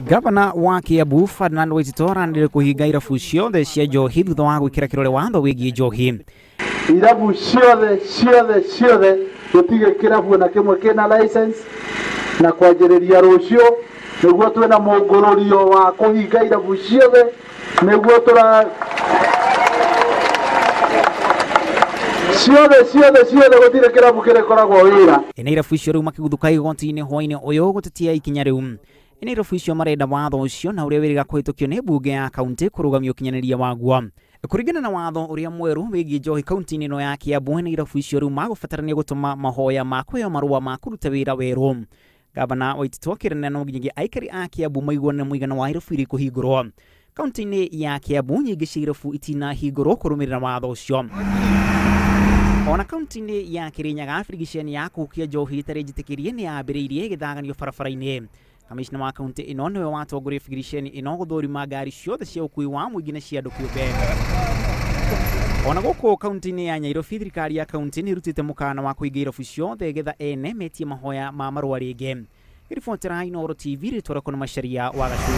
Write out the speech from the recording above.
Gavana wa Kiambu Ferdinard waititu aranire kuhinga irabu ciothe cia njohi thutha wa gwikira kirore watho wigie njohi. Irabu ciothe gutige kirabu na kimwe kina license na kwanjiriria rucio niguo twina mungururio wa kuhinga irabu ciothe niguo tura ciothe gutire kirabu kirekoragwo wira. Ene irabu icio riu makiguthuka igoti-ini hwaini uyu gutetia ikinya riu. Ene irabu icio marenda watho ucio na uria wiriga kuhitukio ni bunge ya kaunti kurugamia ukinyaniria waguo. Kuringana na watho uria mweru wigie njohi kaunti-ini ino ya Kiambu, ene irabu icio riu magubatarania gutuma mahoya ma kuheo marua ma kuruta wira weru. Gavana waititu akirana no nginyagia aikari a Kiambu maiguana muigana wa irabu iri kuhingurwo. Kaunti-ini ya Kiambu nyingi cia irabu itina hingurwo kurumirira watho ucio. Ona kaunti-ini ya Kirinyaga firigiceni ya kuhukia njohi itari njitikirie ni yambiriirie githaganio barabara-ini. Kamishna wa kaunti ino niwe watongoria firigiceni ino guthurima ngari ciothe cia ukui wa muingi na cia andu kiumbe. Ona guku kaunti-ini ya Nairobi thirikari ya kaunti ni rutite mukana wa kuiga irabu ciothe getha ene metie mahoya ma marua ringi. Ribotera Inooro TV ritwara kuna masharia wa gacuru.